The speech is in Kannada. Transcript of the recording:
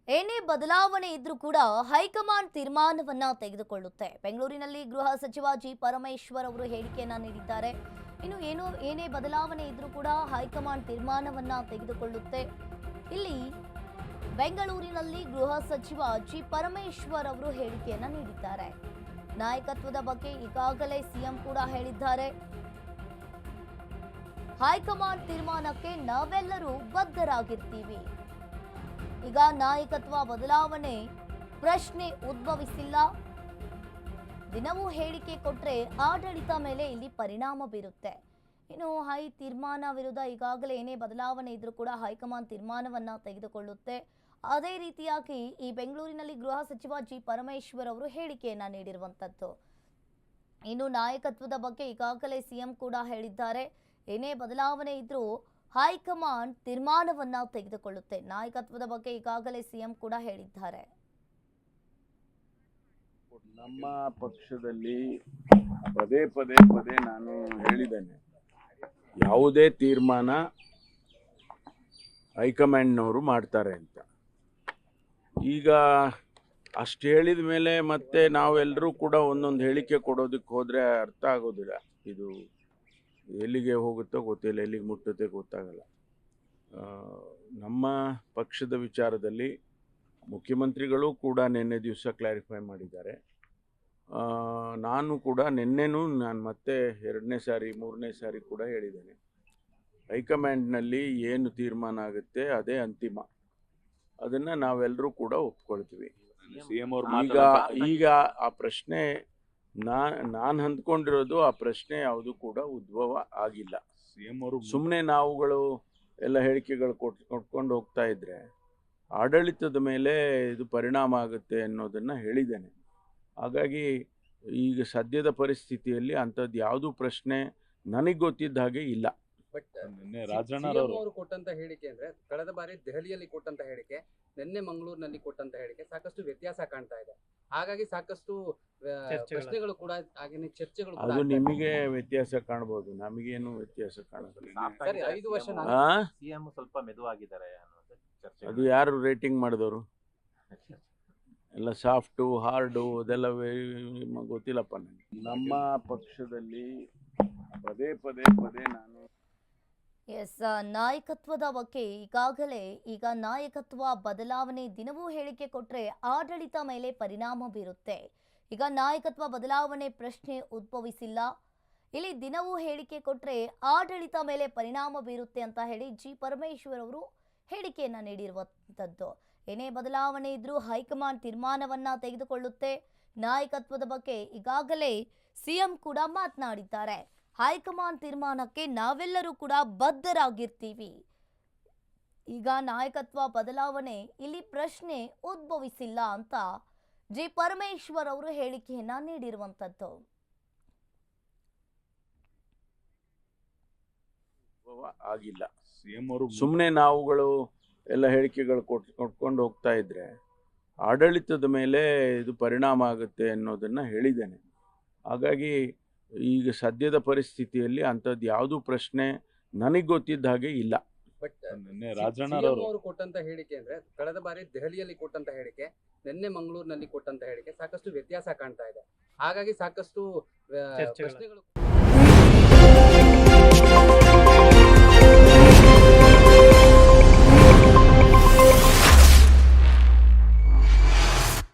ಏನೇ ಬದಲಾವಣೆ ಇದ್ರೂ ಕೂಡ ಹೈಕಮಾಂಡ್ ತೀರ್ಮಾನವನ್ನ ತೆಗೆದುಕೊಳ್ಳುತ್ತೆ. ಬೆಂಗಳೂರಿನಲ್ಲಿ ಗೃಹ ಸಚಿವ ಜಿ ಪರಮೇಶ್ವರ್ ಅವರು ಹೇಳಿಕೆಯನ್ನ ನೀಡಿದ್ದಾರೆ. ಏನೇ ಬದಲಾವಣೆ ಇದ್ರೂ ಕೂಡ ಹೈಕಮಾಂಡ್ ತೀರ್ಮಾನವನ್ನ ತೆಗೆದುಕೊಳ್ಳುತ್ತೆ. ಇಲ್ಲಿ ಬೆಂಗಳೂರಿನಲ್ಲಿ ಗೃಹ ಸಚಿವ ಜಿ ಪರಮೇಶ್ವರ್ ಅವರು ಹೇಳಿಕೆಯನ್ನ ನೀಡಿದ್ದಾರೆ. ನಾಯಕತ್ವದ ಬಗ್ಗೆ ಈಗಾಗಲೇ ಸಿಎಂ ಕೂಡ ಹೇಳಿದ್ದಾರೆ. ಹೈಕಮಾಂಡ್ ತೀರ್ಮಾನಕ್ಕೆ ನಾವೆಲ್ಲರೂ ಬದ್ಧರಾಗಿರ್ತೀವಿ. ಈಗ ನಾಯಕತ್ವ ಬದಲಾವಣೆ ಪ್ರಶ್ನೆ ಉದ್ಭವಿಸಿಲ್ಲ. ದಿನವೂ ಹೇಳಿಕೆ ಕೊಟ್ರೆ ಆಡಳಿತ ಮೇಲೆ ಇಲ್ಲಿ ಪರಿಣಾಮ ಬೀರುತ್ತೆ. ಇನ್ನು ತೀರ್ಮಾನ ವಿರುದ್ಧ ಈಗಾಗಲೇ ಏನೇ ಬದಲಾವಣೆ ಇದ್ರೂ ಕೂಡ ಹೈಕಮಾಂಡ್ ತೀರ್ಮಾನವನ್ನ ತೆಗೆದುಕೊಳ್ಳುತ್ತೆ. ಅದೇ ರೀತಿಯಾಗಿ ಈ ಬೆಂಗಳೂರಿನಲ್ಲಿ ಗೃಹ ಸಚಿವ ಜಿ ಪರಮೇಶ್ವರ್ ಅವರು ಹೇಳಿಕೆಯನ್ನ ನೀಡಿರುವಂತದ್ದು. ಇನ್ನು ನಾಯಕತ್ವದ ಬಗ್ಗೆ ಈಗಾಗಲೇ ಸಿಎಂ ಕೂಡ ಹೇಳಿದ್ದಾರೆ. ಏನೇ ಬದಲಾವಣೆ ಇದ್ರೂ ಹೈಕಮಾಂಡ್ ತೀರ್ಮಾನವನ್ನ ತೆಗೆದುಕೊಳ್ಳುತ್ತೆ. ನಾಯಕತ್ವದ ಬಗ್ಗೆ ಈಗಾಗಲೇ ಸಿಎಂ ಕೂಡ ಹೇಳಿದ್ದಾರೆ. ನಮ್ಮ ಪಕ್ಷದಲ್ಲಿ ಪದೇ ನಾನು ಹೇಳಿದ್ದೇನೆ, ಯಾವುದೇ ತೀರ್ಮಾನ ಹೈಕಮಾಂಡ್ನವರು ಮಾಡ್ತಾರೆ ಅಂತ. ಈಗ ಅಷ್ಟು ಹೇಳಿದ ಮೇಲೆ ಮತ್ತೆ ನಾವೆಲ್ಲರೂ ಕೂಡ ಒಂದೊಂದು ಹೇಳಿಕೆ ಕೊಡೋದಕ್ಕೆ ಹೋದರೆ ಅರ್ಥ ಆಗೋದಿಲ್ಲ. ಇದು ಎಲ್ಲಿಗೆ ಹೋಗುತ್ತೋ ಗೊತ್ತಿಲ್ಲ, ಎಲ್ಲಿಗೆ ಮುಟ್ಟುತ್ತೆ ಗೊತ್ತಾಗಲ್ಲ. ನಮ್ಮ ಪಕ್ಷದ ವಿಚಾರದಲ್ಲಿ ಮುಖ್ಯಮಂತ್ರಿಗಳು ಕೂಡ ನಿನ್ನೆ ದಿವಸ ಕ್ಲಾರಿಫೈ ಮಾಡಿದ್ದಾರೆ. ನಾನು ಕೂಡ ನಾನು ಮತ್ತೆ 2ನೇ ಸಾರಿ 3ನೇ ಸಾರಿ ಕೂಡ ಹೇಳಿದ್ದೇನೆ, ಹೈಕಮಾಂಡ್ನಲ್ಲಿ ಏನು ತೀರ್ಮಾನ ಆಗುತ್ತೆ ಅದೇ ಅಂತಿಮ. ಅದನ್ನು ನಾವೆಲ್ಲರೂ ಕೂಡ ಒಪ್ಕೊಳ್ತೀವಿ. ಈಗ ಆ ಪ್ರಶ್ನೆ ನಾನು ಅಂದ್ಕೊಂಡಿರೋದು, ಆ ಪ್ರಶ್ನೆ ಯಾವುದು ಕೂಡ ಉದ್ಭವ ಆಗಿಲ್ಲ. ಸುಮ್ಮನೆ ನಾವುಗಳು ಎಲ್ಲ ಹೇಳಿಕೆಗಳು ಕೊಟ್ಕೊಂಡು ಹೋಗ್ತಾ ಇದ್ರೆ ಆಡಳಿತದ ಮೇಲೆ ಇದು ಪರಿಣಾಮ ಆಗುತ್ತೆ ಅನ್ನೋದನ್ನು ಹೇಳಿದ್ದೇನೆ. ಹಾಗಾಗಿ ಈಗ ಸದ್ಯದ ಪರಿಸ್ಥಿತಿಯಲ್ಲಿ ಅಂಥದ್ದು ಯಾವುದೂ ಪ್ರಶ್ನೆ ನನಗೆ ಗೊತ್ತಿದ್ದ ಹಾಗೆ ಇಲ್ಲ. ಬಟ್ ರಾಜಣ್ಣ ಅವರು ಕೊಟ್ಟಂತ ಹೇಳಿಕೆ ಅಂದ್ರೆ ಕಳೆದ ಬಾರಿ ದೆಹಲಿಯಲ್ಲಿ ಕೊಟ್ಟಂತ ಹೇಳಿಕೆ, ನಿನ್ನೆ ಮಂಗಳೂರಿನಲ್ಲಿ ಕೊಟ್ಟಂತ ಹೇಳಿಕೆ ಸಾಕಷ್ಟು ವ್ಯತ್ಯಾಸ ಕಾಣ್ತಾ ಇದೆ. ಹಾಗಾಗಿ ಸಾಕಷ್ಟು ಪ್ರಶ್ನೆಗಳು ಕೂಡ ಹಾಗೇನೆ ಚರ್ಚೆಗಳು ಅದು ನಿಮಗೆ ವ್ಯತ್ಯಾಸ ಕಾಣಬಹುದು, ನಮಗೇನು ವ್ಯತ್ಯಾಸ ಕಾಣೋದಿಲ್ಲ. 5 ವರ್ಷ ಸಿಎಂ ಸ್ವಲ್ಪ ಮೆದುವಾಗಿದ್ದಾರೆ ಅನ್ನೋದು ಚರ್ಚೆ. ಅದು ಯಾರು ರೇಟಿಂಗ್ ಮಾಡಿದವರು? ಎಲ್ಲ ಸಾಫ್ಟು ಹಾರ್ಡು ಅದೆಲ್ಲ ಗೊತ್ತಿಲ್ಲಪ್ಪ ನನಗೆ. ನಮ್ಮ ಪಕ್ಷದಲ್ಲಿ ಪದೇ ನಾನು ನಾಯಕತ್ವದ ಬಗ್ಗೆ ಈಗಾಗಲೇ ನಾಯಕತ್ವ ಬದಲಾವಣೆ ದಿನವೂ ಹೇಳಿಕೆ ಕೊಟ್ರೆ ಆಡಳಿತ ಮೇಲೆ ಪರಿಣಾಮ ಬೀರುತ್ತೆ. ಈಗ ನಾಯಕತ್ವ ಬದಲಾವಣೆ ಪ್ರಶ್ನೆ ಉದ್ಭವಿಸಿಲ್ಲ. ಇಲ್ಲಿ ದಿನವೂ ಹೇಳಿಕೆ ಕೊಟ್ರೆ ಆಡಳಿತ ಮೇಲೆ ಪರಿಣಾಮ ಬೀರುತ್ತೆ ಅಂತ ಹೇಳಿ ಜಿ ಪರಮೇಶ್ವರ್ ಅವರು ಹೇಳಿಕೆಯನ್ನ ನೀಡಿರುವಂತದ್ದು. ಏನೇ ಬದಲಾವಣೆ ಇದ್ರೂ ಹೈಕಮಾಂಡ್ ತೀರ್ಮಾನವನ್ನ ತೆಗೆದುಕೊಳ್ಳುತ್ತೆ. ನಾಯಕತ್ವದ ಬಗ್ಗೆ ಈಗಾಗಲೇ ಸಿಎಂ ಕೂಡ ಮಾತನಾಡಿದ್ದಾರೆ. ಹೈಕಮಾಂಡ್ ತೀರ್ಮಾನಕ್ಕೆ ನಾವೆಲ್ಲರೂ ಕೂಡ ಬದ್ಧರಾಗಿರ್ತೀವಿ. ಈಗ ನಾಯಕತ್ವ ಬದಲಾವಣೆ ಇಲ್ಲಿ ಪ್ರಶ್ನೆ ಉದ್ಭವಿಸಿಲ್ಲ ಅಂತ ಜಿ ಪರಮೇಶ್ವರ್ ಅವರು ಹೇಳಿಕೆಯನ್ನ ನೀಡಿರುವಂತದ್ದು. ಆಗಿಲ್ಲ. ಸುಮ್ಮನೆ ನಾವುಗಳು ಎಲ್ಲ ಹೇಳಿಕೆಗಳು ಕೊಟ್ಕೊಂಡು ಹೋಗ್ತಾ ಇದ್ರೆ ಆಡಳಿತದ ಮೇಲೆ ಇದು ಪರಿಣಾಮ ಆಗುತ್ತೆ ಅನ್ನೋದನ್ನು ಹೇಳಿದ್ದೇನೆ. ಹಾಗಾಗಿ ಈಗ ಸದ್ಯದ ಪರಿಸ್ಥಿತಿಯಲ್ಲಿ ಅಂಥದ್ದು ಯಾವುದೂ ಪ್ರಶ್ನೆ ನನಗೆ ಗೊತ್ತಿದ್ದ ಹಾಗೆ ಇಲ್ಲ. ಬಟ್ ರಾಜಣ್ಣ ಅವರು ಕೊಟ್ಟಂತ ಹೇಳಿಕೆ ಅಂದ್ರೆ ಕಳೆದ ಬಾರಿ ದೆಹಲಿಯಲ್ಲಿ ಕೊಟ್ಟಂತ ಹೇಳಿಕೆ, ನಿನ್ನೆ ಮಂಗಳೂರಿನಲ್ಲಿ ಕೊಟ್ಟಂತ ಹೇಳಿಕೆ ಸಾಕಷ್ಟು ವ್ಯತ್ಯಾಸ ಕಾಣ್ತಾ ಇದೆ. ಹಾಗಾಗಿ ಸಾಕಷ್ಟು ಪ್ರಶ್ನೆಗಳು